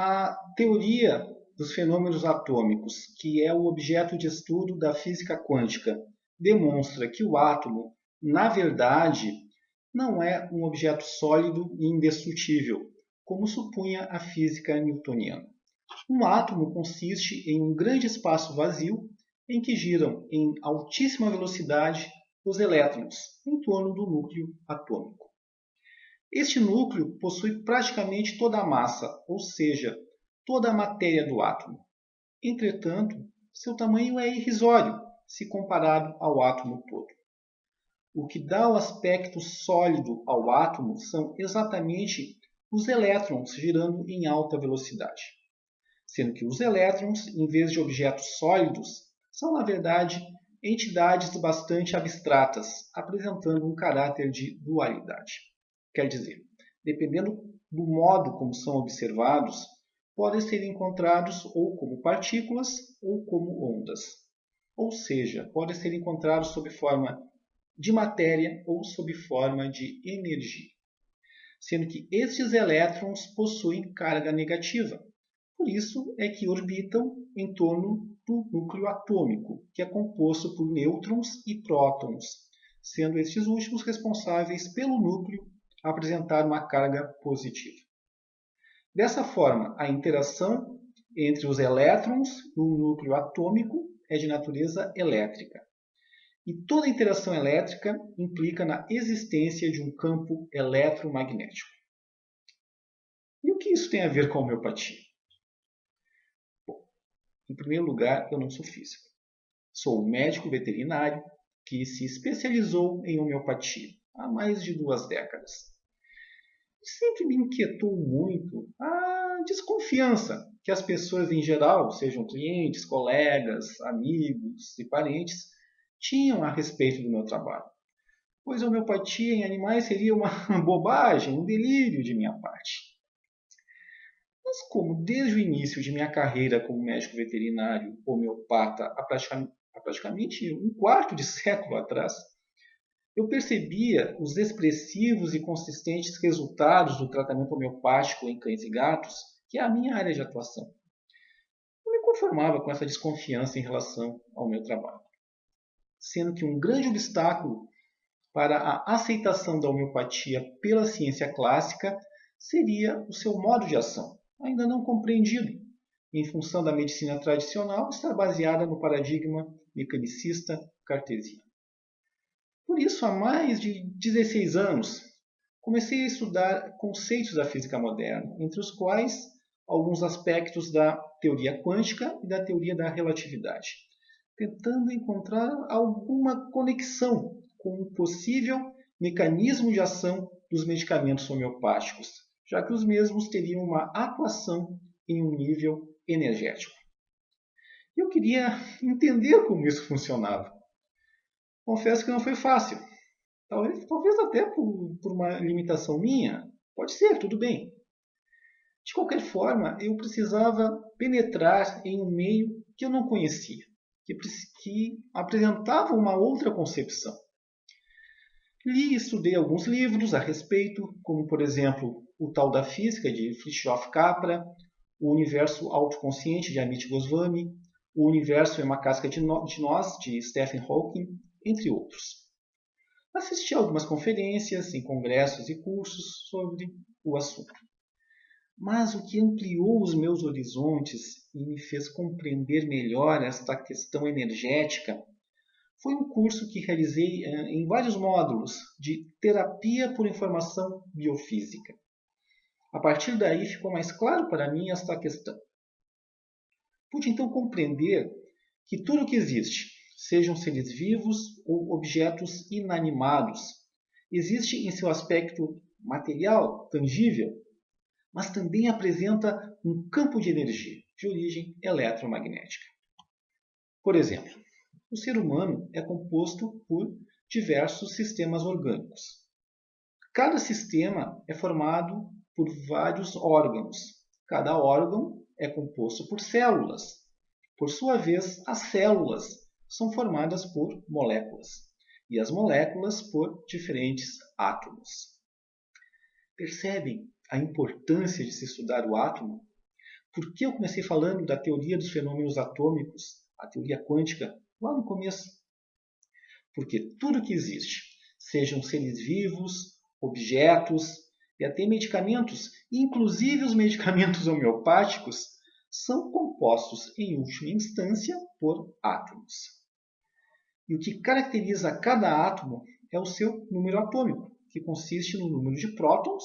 A teoria dos fenômenos atômicos, que é o objeto de estudo da física quântica, demonstra que o átomo, na verdade, não é um objeto sólido e indestrutível, como supunha a física newtoniana. Um átomo consiste em um grande espaço vazio em que giram em altíssima velocidade os elétrons em torno do núcleo atômico. Este núcleo possui praticamente toda a massa, ou seja, toda a matéria do átomo. Entretanto, seu tamanho é irrisório se comparado ao átomo todo. O que dá o aspecto sólido ao átomo são exatamente os elétrons girando em alta velocidade, sendo que os elétrons, em vez de objetos sólidos, são, na verdade, entidades bastante abstratas, apresentando um caráter de dualidade. Quer dizer, dependendo do modo como são observados, podem ser encontrados ou como partículas ou como ondas. Ou seja, podem ser encontrados sob forma de matéria ou sob forma de energia. Sendo que estes elétrons possuem carga negativa. Por isso é que orbitam em torno do núcleo atômico, que é composto por nêutrons e prótons, sendo estes últimos responsáveis pelo núcleo apresentar uma carga positiva. Dessa forma, a interação entre os elétrons no núcleo atômico é de natureza elétrica. E toda interação elétrica implica na existência de um campo eletromagnético. E o que isso tem a ver com a homeopatia? Bom, em primeiro lugar, eu não sou físico. Sou um médico veterinário que se especializou em homeopatia há mais de 2 décadas. Sempre me inquietou muito a desconfiança que as pessoas em geral, sejam clientes, colegas, amigos e parentes, tinham a respeito do meu trabalho. Pois a homeopatia em animais seria uma bobagem, um delírio de minha parte. Mas como desde o início de minha carreira como médico veterinário homeopata há praticamente 1/4 de século atrás, eu percebia os expressivos e consistentes resultados do tratamento homeopático em cães e gatos, que é a minha área de atuação. Eu me conformava com essa desconfiança em relação ao meu trabalho, sendo que um grande obstáculo para a aceitação da homeopatia pela ciência clássica seria o seu modo de ação, ainda não compreendido, em função da medicina tradicional estar baseada no paradigma mecanicista cartesiano. Por isso, há mais de 16 anos, comecei a estudar conceitos da física moderna, entre os quais alguns aspectos da teoria quântica e da teoria da relatividade, tentando encontrar alguma conexão com o possível mecanismo de ação dos medicamentos homeopáticos, já que os mesmos teriam uma atuação em um nível energético. Eu queria entender como isso funcionava. Confesso que não foi fácil. Talvez até por uma limitação minha. Pode ser, tudo bem. De qualquer forma, eu precisava penetrar em um meio que eu não conhecia, que apresentava uma outra concepção. Li e estudei alguns livros a respeito, como, por exemplo, O Tal da Física, de Fritjof Capra, O Universo Autoconsciente, de Amit Goswami, O Universo é uma Casca de Nós, de Stephen Hawking, entre outros. Assisti a algumas conferências em congressos e cursos sobre o assunto. Mas o que ampliou os meus horizontes e me fez compreender melhor esta questão energética foi um curso que realizei em vários módulos de terapia por informação biofísica. A partir daí ficou mais claro para mim esta questão. Pude então compreender que tudo o que existe, sejam seres vivos ou objetos inanimados, existe em seu aspecto material, tangível, mas também apresenta um campo de energia de origem eletromagnética. Por exemplo, o ser humano é composto por diversos sistemas orgânicos. Cada sistema é formado por vários órgãos. Cada órgão é composto por células. Por sua vez, as células são formadas por moléculas e as moléculas por diferentes átomos. Percebem a importância de se estudar o átomo? Por que eu comecei falando da teoria dos fenômenos atômicos, a teoria quântica, lá no começo? Porque tudo que existe, sejam seres vivos, objetos e até medicamentos, inclusive os medicamentos homeopáticos, são compostos, em última instância, por átomos. E o que caracteriza cada átomo é o seu número atômico, que consiste no número de prótons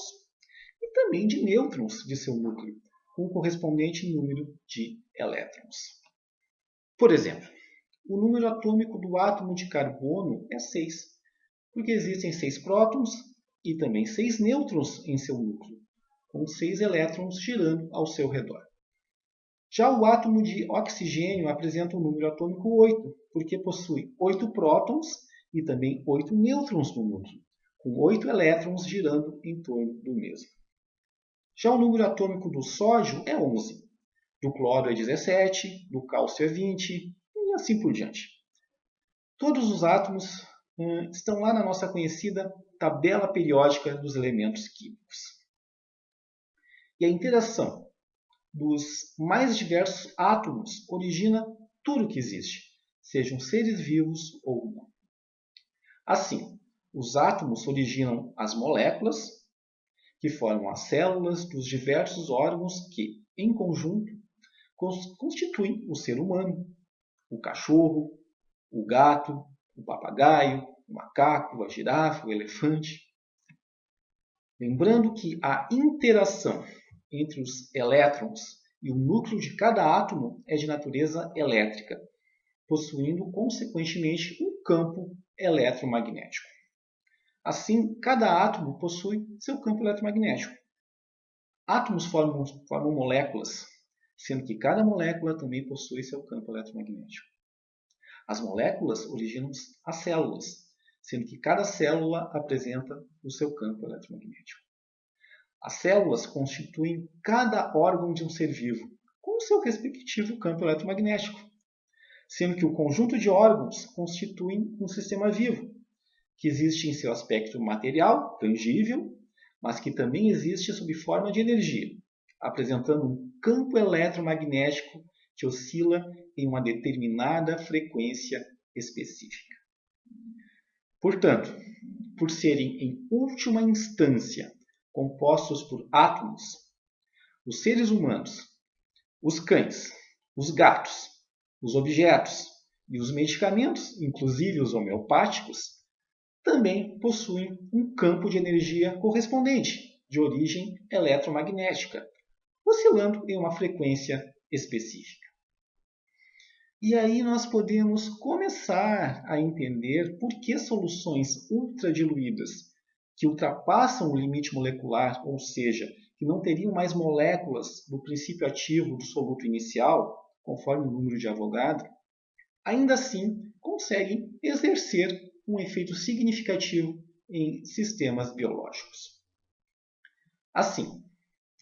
e também de nêutrons de seu núcleo, com o correspondente número de elétrons. Por exemplo, o número atômico do átomo de carbono é 6, porque existem 6 prótons e também 6 nêutrons em seu núcleo, com 6 elétrons girando ao seu redor. Já o átomo de oxigênio apresenta o número atômico 8, porque possui 8 prótons e também 8 nêutrons no núcleo, com 8 elétrons girando em torno do mesmo. Já o número atômico do sódio é 11, do cloro é 17, do cálcio é 20 e assim por diante. Todos os átomos estão lá na nossa conhecida tabela periódica dos elementos químicos. E a interação dos mais diversos átomos origina tudo que existe, sejam seres vivos ou não. Assim, os átomos originam as moléculas, que formam as células dos diversos órgãos que, em conjunto, constituem o ser humano, o cachorro, o gato, o papagaio, o macaco, a girafa, o elefante. Lembrando que a interação entre os elétrons e o núcleo de cada átomo é de natureza elétrica, possuindo, consequentemente, um campo eletromagnético. Assim, cada átomo possui seu campo eletromagnético. Átomos formam moléculas, sendo que cada molécula também possui seu campo eletromagnético. As moléculas originam as células, sendo que cada célula apresenta o seu campo eletromagnético. As células constituem cada órgão de um ser vivo, com o seu respectivo campo eletromagnético, sendo que o conjunto de órgãos constitui um sistema vivo, que existe em seu aspecto material, tangível, mas que também existe sob forma de energia, apresentando um campo eletromagnético que oscila em uma determinada frequência específica. Portanto, por serem em última instância compostos por átomos, os seres humanos, os cães, os gatos, os objetos e os medicamentos, inclusive os homeopáticos, também possuem um campo de energia correspondente, de origem eletromagnética, oscilando em uma frequência específica. E aí nós podemos começar a entender por que soluções ultradiluídas, que ultrapassam o limite molecular, ou seja, que não teriam mais moléculas do princípio ativo do soluto inicial, conforme o número de Avogadro, ainda assim conseguem exercer um efeito significativo em sistemas biológicos. Assim,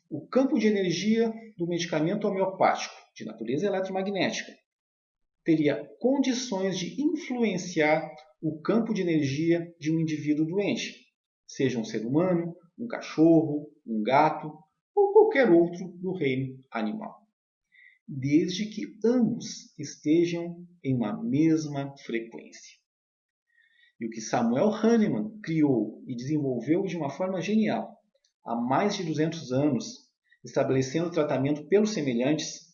o campo de energia do medicamento homeopático, de natureza eletromagnética, teria condições de influenciar o campo de energia de um indivíduo doente, seja um ser humano, um cachorro, um gato ou qualquer outro do reino animal, desde que ambos estejam em uma mesma frequência. E o que Samuel Hahnemann criou e desenvolveu de uma forma genial há mais de 200 anos, estabelecendo tratamento pelos semelhantes,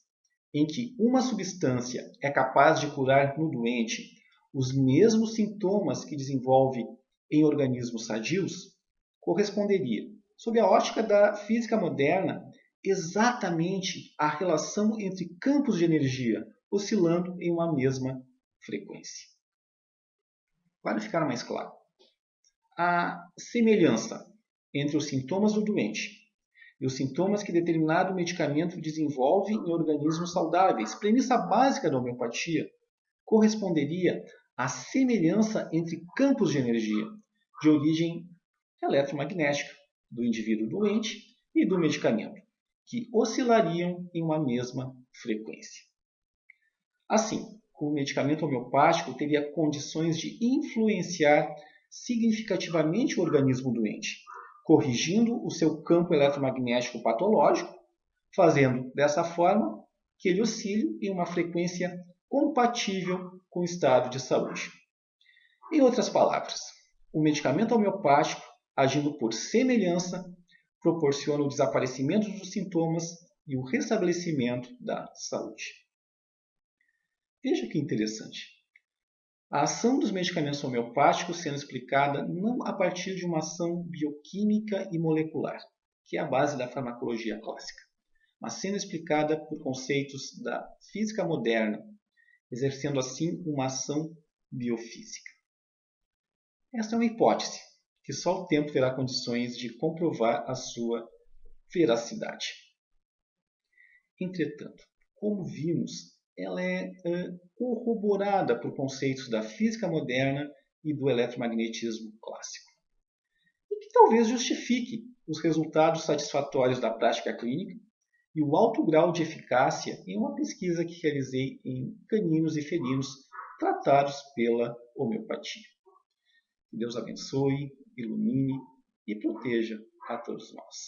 em que uma substância é capaz de curar no doente os mesmos sintomas que desenvolve em organismos sadios, corresponderia, sob a ótica da física moderna, exatamente à relação entre campos de energia oscilando em uma mesma frequência. Para ficar mais claro, a semelhança entre os sintomas do doente e os sintomas que determinado medicamento desenvolve em organismos saudáveis, premissa básica da homeopatia, corresponderia à semelhança entre campos de energia de origem eletromagnética do indivíduo doente e do medicamento, que oscilariam em uma mesma frequência. Assim, o medicamento homeopático teria condições de influenciar significativamente o organismo doente, corrigindo o seu campo eletromagnético patológico, fazendo dessa forma que ele oscile em uma frequência compatível com o estado de saúde. Em outras palavras, o medicamento homeopático, agindo por semelhança, proporciona o desaparecimento dos sintomas e o restabelecimento da saúde. Veja que interessante. A ação dos medicamentos homeopáticos sendo explicada não a partir de uma ação bioquímica e molecular, que é a base da farmacologia clássica, mas sendo explicada por conceitos da física moderna, exercendo assim uma ação biofísica. Esta é uma hipótese, que só o tempo terá condições de comprovar a sua veracidade. Entretanto, como vimos, ela é corroborada por conceitos da física moderna e do eletromagnetismo clássico, e que talvez justifique os resultados satisfatórios da prática clínica e o alto grau de eficácia em uma pesquisa que realizei em caninos e felinos tratados pela homeopatia. Que Deus abençoe, ilumine e proteja a todos nós.